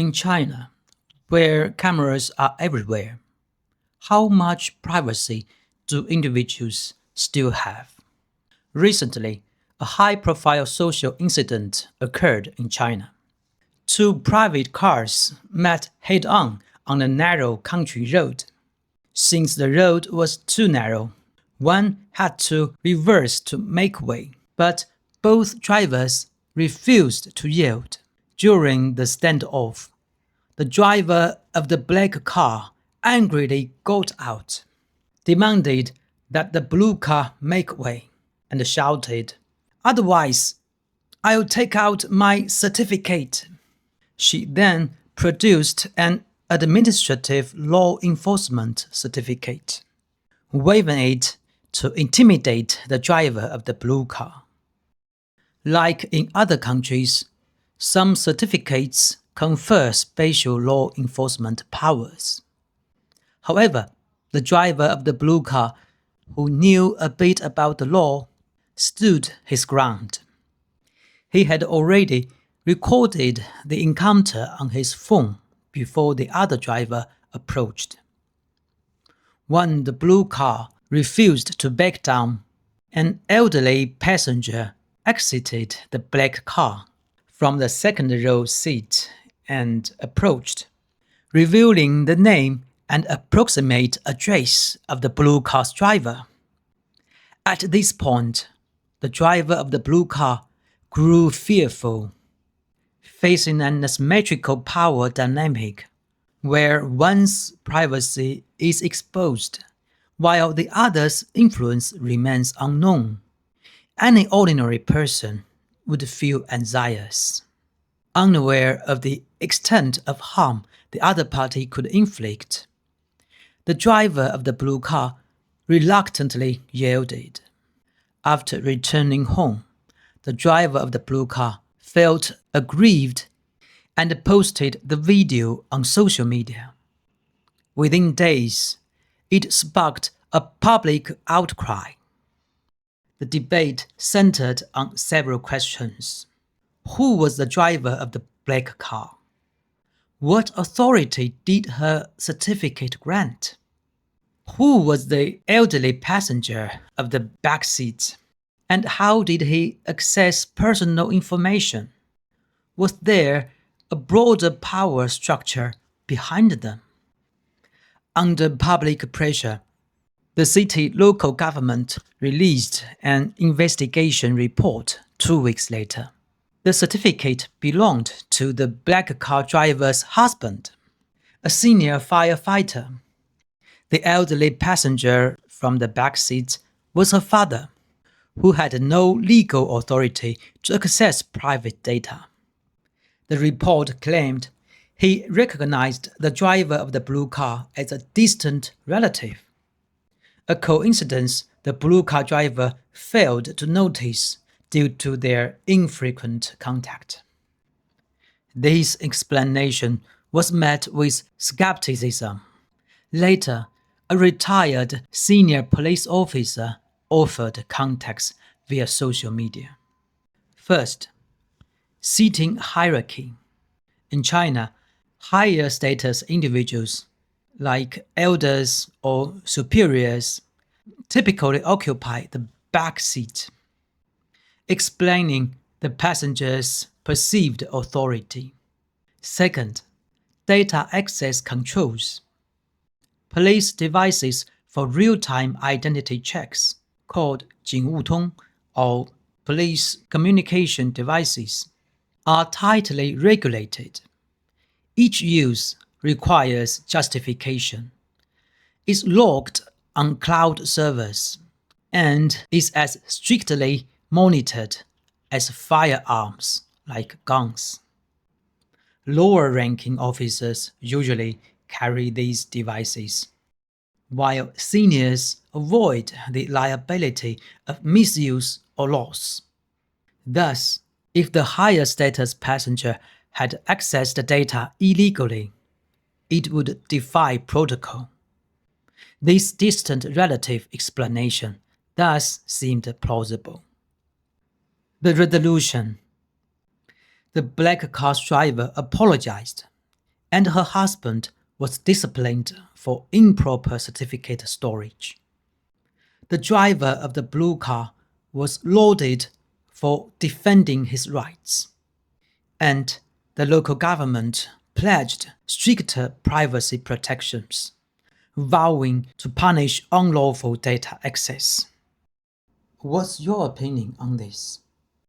In China, where cameras are everywhere, how much privacy do individuals still have? Recently, a high-profile social incident occurred in China. Two private cars met head-on a narrow country road. Since the road was too narrow, one had to reverse to make way, but both drivers refused to yield. During the standoff, the driver of the black car angrily got out, demanded that the blue car make way, and shouted, "Otherwise, I'll take out my certificate." She then produced an administrative law enforcement certificate, waving it to intimidate the driver of the blue car. Like in other countries, some certificates confer special law enforcement powers. However, the driver of the blue car, who knew a bit about the law, stood his ground. He had already recorded the encounter on his phone before the other driver approached. When the blue car refused to back down, an elderly passenger exited the black car from the second row seat and approached, revealing the name and approximate address of the blue car's driver. At this point, the driver of the blue car grew fearful, facing an asymmetrical power dynamic where one's privacy is exposed while the other's influence remains unknown. Any ordinary person would feel anxious, unaware of the extent of harm the other party could inflict. The driver of the blue car reluctantly yielded. After returning home, the driver of the blue car felt aggrieved and posted the video on social media. Within days, it sparked a public outcry. The debate centered on several questions. Who was the driver of the black car? What authority did her certificate grant? Who was the elderly passenger of the back seat? And how did he access personal information? Was there a broader power structure behind them? Under public pressure, the city local government released an investigation report 2 weeks later. The certificate belonged to the black car driver's husband, a senior firefighter. The elderly passenger from the back seat was her father, who had no legal authority to access private data. The report claimed he recognized the driver of the blue car as a distant relative, a coincidence the blue car driver failed to notice due to their infrequent contact. This explanation was met with skepticism. Later, a retired senior police officer offered context via social media. First, seating hierarchy. In China, higher status individuals, like elders or superiors, typically occupy the back seat, explaining the passenger's perceived authority. Second, data access controls. Police devices for real-time identity checks, called 警务通 or police communication devices, are tightly regulated. Each use requires justification, is logged on cloud servers, and is as strictly monitored as firearms like guns. Lower-ranking officers usually carry these devices, while seniors avoid the liability of misuse or loss. Thus, if the higher status passenger had accessed the data illegally, it would defy protocol. This distant relative explanation thus seemed plausible. The resolution. The black car's driver apologized and her husband was disciplined for improper certificate storage. The driver of the blue car was lauded for defending his rights, and the local government pledged stricter privacy protections, vowing to punish unlawful data access. What's your opinion on this?